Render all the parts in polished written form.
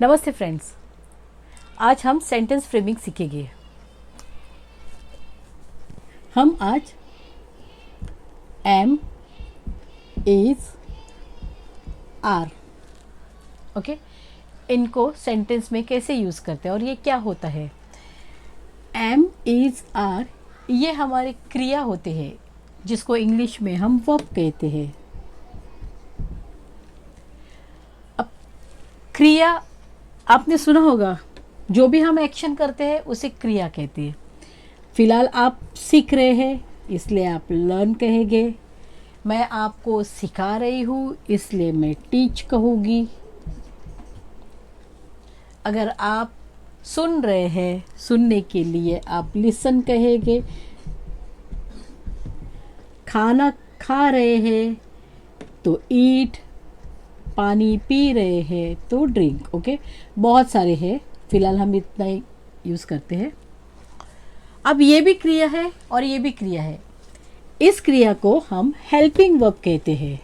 नमस्ते फ्रेंड्स, आज हम सेंटेंस फ्रेमिंग सीखेंगे। हम आज एम, इज, आर, ओके, इनको सेंटेंस में कैसे यूज़ करते हैं और ये क्या होता है। एम, इज, आर ये हमारे क्रिया होते हैं जिसको इंग्लिश में हम वर्ब कहते हैं। अब क्रिया आपने सुना होगा, जो भी हम एक्शन करते हैं उसे क्रिया कहते हैं। फिलहाल आप सीख रहे हैं इसलिए आप लर्न कहेंगे। मैं आपको सिखा रही हूँ इसलिए मैं टीच कहूँगी। अगर आप सुन रहे हैं, सुनने के लिए आप लिसन कहेंगे। खाना खा रहे हैं तो ईट, पानी पी रहे हैं तो ड्रिंक। ओके, बहुत सारे हैं, फिलहाल हम इतना ही यूज़ करते हैं। अब ये भी क्रिया है और ये भी क्रिया है। इस क्रिया को हम हेल्पिंग वर्ब कहते हैं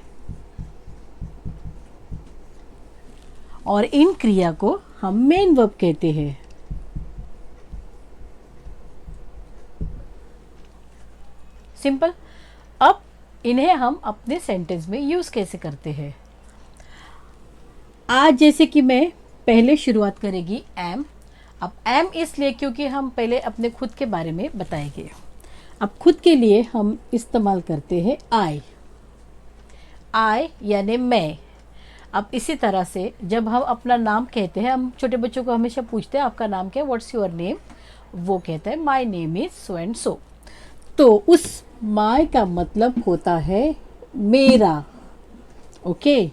और इन क्रिया को हम मेन वर्ब कहते हैं। सिंपल। अब इन्हें हम अपने सेंटेंस में यूज़ कैसे करते हैं। आज जैसे कि मैं पहले शुरुआत करेगी एम। अब एम इसलिए क्योंकि हम पहले अपने खुद के बारे में बताएंगे। अब खुद के लिए हम इस्तेमाल करते हैं आई। आई यानी मैं। अब इसी तरह से जब हम अपना नाम कहते हैं, हम छोटे बच्चों को हमेशा पूछते हैं आपका नाम क्या है, व्हाट्स योर नेम। वो कहते हैं my name is so and so. तो उस माई का मतलब होता है मेरा। ओके,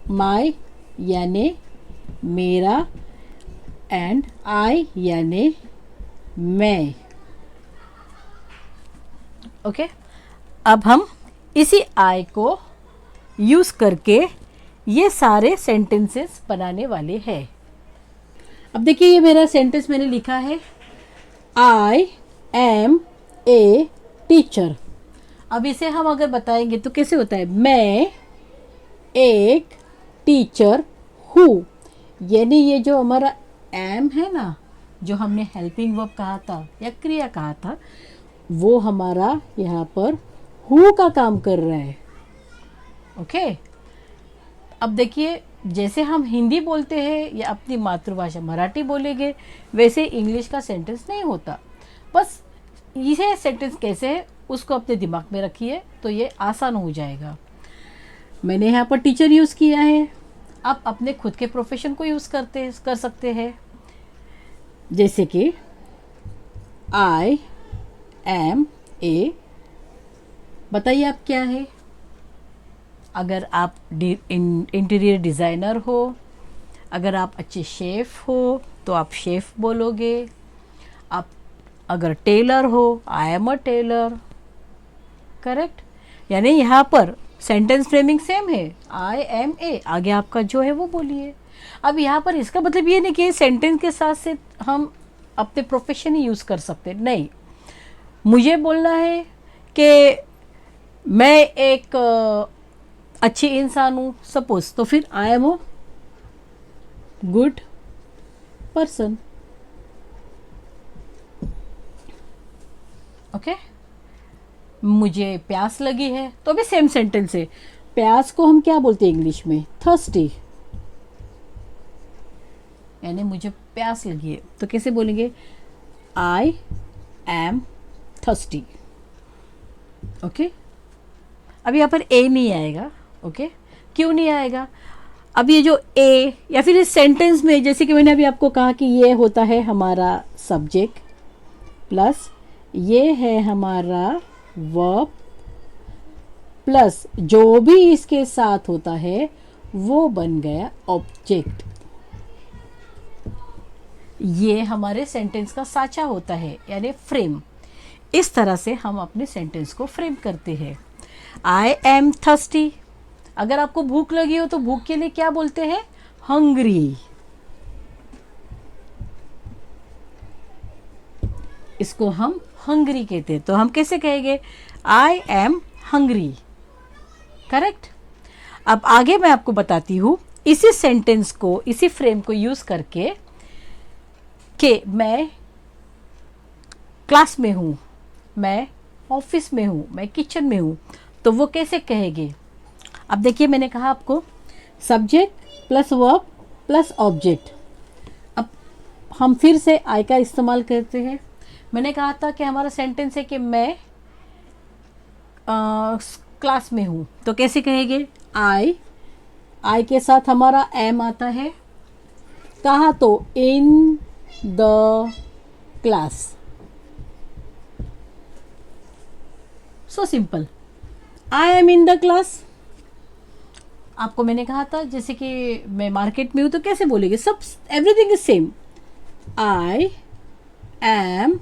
माई यानी मेरा एंड आई यानी मैं। ओके, अब हम इसी आई को यूज़ करके ये सारे सेंटेंसेस बनाने वाले हैं। अब देखिए, ये मेरा सेंटेंस मैंने लिखा है, आई एम ए टीचर। अब इसे हम अगर बताएंगे तो कैसे होता है, मैं एक टीचर हूँ। यानी ये जो हमारा एम है ना, जो हमने हेल्पिंग वर्ब कहा था या क्रिया कहा था, वो हमारा यहाँ पर हु का काम कर रहा है। ओके, अब देखिए, जैसे हम हिंदी बोलते हैं या अपनी मातृभाषा मराठी बोलेंगे, वैसे इंग्लिश का सेंटेंस नहीं होता। बस ये सेंटेंस कैसे है उसको अपने दिमाग में रखिए तो ये आसान हो जाएगा। मैंने यहाँ पर टीचर यूज़ किया है। आप अपने खुद के प्रोफेशन को यूज़ कर सकते हैं, जैसे कि आई एम ए। बताइए आप क्या है। अगर आप इंटीरियर डिज़ाइनर हो, अगर आप अच्छे शेफ़ हो तो आप शेफ़ बोलोगे। आप अगर टेलर हो, I am a tailor. Correct. यानी यहाँ पर सेंटेंस फ्रेमिंग सेम है, आई एम ए, आगे आपका जो है वो बोलिए। अब यहाँ पर इसका मतलब ये नहीं कि सेंटेंस के साथ से हम अपने प्रोफेशन ही यूज़ कर सकते, नहीं। मुझे बोलना है कि मैं एक अच्छी इंसान हूँ सपोज, तो फिर I am a good person. Okay, मुझे प्यास लगी है तो भी सेम सेंटेंस है। प्यास को हम क्या बोलते हैं इंग्लिश में, थर्स्टी। यानी मुझे प्यास लगी है तो कैसे बोलेंगे, आई एम थर्स्टी। ओके, अब यहाँ पर ए नहीं आएगा। ओके, क्यों नहीं आएगा। अब ये जो ए या फिर इस सेंटेंस में, जैसे कि मैंने अभी आपको कहा कि ये होता है हमारा सब्जेक्ट प्लस ये है हमारा वर्ब प्लस जो भी इसके साथ होता है वो बन गया ऑब्जेक्ट। ये हमारे सेंटेंस का साचा होता है, यानी फ्रेम। इस तरह से हम अपने सेंटेंस को फ्रेम करते हैं। I am thirsty. अगर आपको भूख लगी हो तो भूख के लिए क्या बोलते हैं, हंग्री। इसको हम हंग्री कहते हैं। तो हम कैसे कहेंगे, आई एम हंग्री। करेक्ट। अब आगे मैं आपको बताती हूँ इसी सेंटेंस को, इसी फ्रेम को यूज करके कि मैं क्लास में हूँ, मैं ऑफिस में हूँ, मैं किचन में हूँ, तो वो कैसे कहेगी? अब देखिए, मैंने कहा आपको subject plus verb plus object. अब हम फिर से आई का इस्तेमाल करते हैं। मैंने कहा था कि हमारा सेंटेंस है कि मैं क्लास में हूँ, तो कैसे कहेंगे? आई के साथ हमारा एम आता है। कहा तो in the class. So simple, I am in the class. आपको मैंने कहा था जैसे कि मैं मार्केट में हूं, तो कैसे बोलेंगे? सब everything is same. I am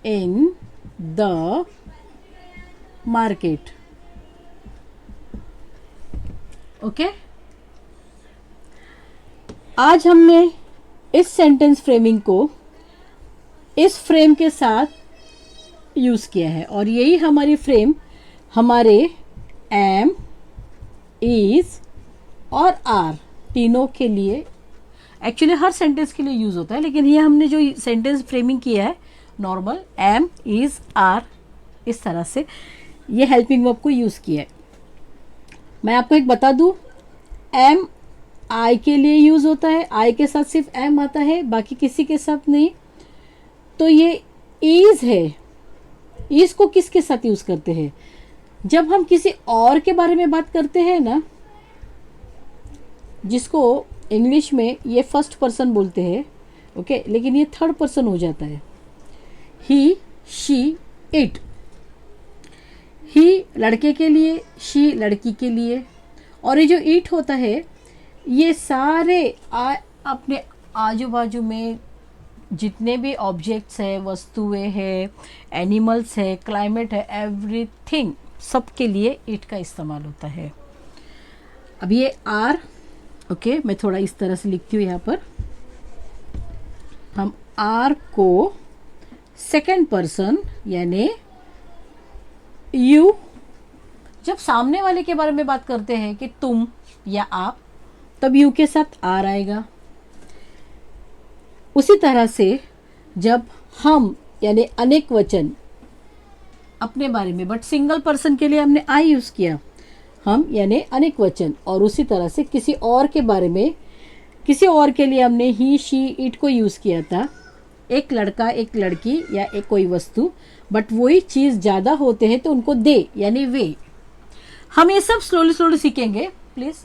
in the market. Okay, आज हमने इस सेंटेंस फ्रेमिंग को इस फ्रेम के साथ यूज किया है, और यही हमारी फ्रेम हमारे एम, इज और आर तीनों के लिए, एक्चुअली हर सेंटेंस के लिए यूज होता है, लेकिन ये हमने जो सेंटेंस फ्रेमिंग किया है नॉर्मल एम, इज, आर, इस तरह से ये हेल्पिंग वर्ब को यूज किया है। मैं आपको एक बता दूं, एम आई के लिए यूज होता है, आई के साथ सिर्फ एम आता है, बाकी किसी के साथ नहीं। तो ये इज है, इज को किसके साथ यूज करते हैं? जब हम किसी और के बारे में बात करते हैं ना, जिसको इंग्लिश में ये फर्स्ट पर्सन बोलते हैं, ओके, लेकिन ये थर्ड पर्सन हो जाता है। ही, शी, इट। ही लड़के के लिए, शी लड़की के लिए, और ये जो इट होता है ये सारे अपने आजू बाजू में जितने भी ऑब्जेक्ट्स है, वस्तुएं है, एनिमल्स है, क्लाइमेट है, एवरीथिंग, सब के लिए इट का इस्तेमाल होता है। अब ये आर, ओके, मैं थोड़ा इस तरह से लिखती हूँ यहाँ पर। हम आर को सेकेंड पर्सन यानी यू, जब सामने वाले के बारे में बात करते हैं कि तुम या आप, तब यू के साथ आर आएगा। उसी तरह से जब हम यानी अनेक वचन अपने बारे में, बट सिंगल पर्सन के लिए हमने आई यूज किया, हम यानी अनेक वचन, और उसी तरह से किसी और के बारे में, किसी और के लिए हमने ही, शी, इट को यूज किया था। एक लड़का, एक लड़की या एक कोई वस्तु, बट वही चीज ज्यादा होते हैं तो उनको दे यानी वे। हम ये सब स्लोली स्लोली सीखेंगे। प्लीज,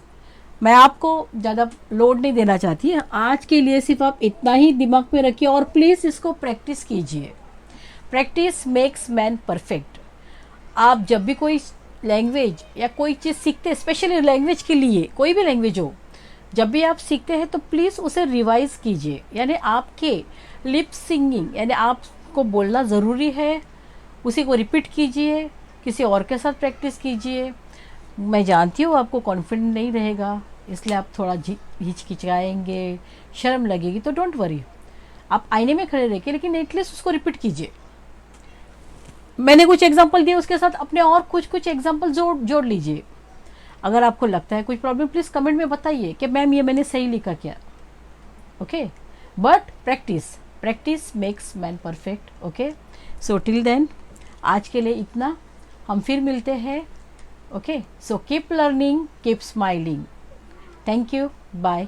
मैं आपको ज़्यादा लोड नहीं देना चाहती, आज के लिए सिर्फ आप इतना ही दिमाग में रखिए, और प्लीज़ इसको प्रैक्टिस कीजिए। Practice makes man perfect. आप जब भी कोई लैंग्वेज या कोई चीज़ सीखते हैं, स्पेशली लैंग्वेज के लिए, कोई भी लैंग्वेज हो, जब भी आप सीखते हैं तो प्लीज़ उसे रिवाइज कीजिए, यानी आपके लिप सिंगिंग, यानी आपको बोलना ज़रूरी है, उसी को रिपीट कीजिए, किसी और के साथ प्रैक्टिस कीजिए। मैं जानती हूँ आपको कॉन्फिडेंट नहीं रहेगा, इसलिए आप थोड़ा हिचकिचाएंगे, शर्म लगेगी, तो डोंट वरी, आप आईने में खड़े रहिए, लेकिन एटलीस्ट उसको रिपीट कीजिए। मैंने कुछ एग्जांपल दिए, उसके साथ अपने और कुछ एग्जांपल जोड़ लीजिए। अगर आपको लगता है कुछ प्रॉब्लम, प्लीज़ कमेंट में बताइए कि मैम ये मैंने सही लिखा क्या। Okay, but practice makes man perfect. Okay, so till then आज के लिए इतना, हम फिर मिलते हैं। Okay, so keep learning, keep smiling. Thank you, bye.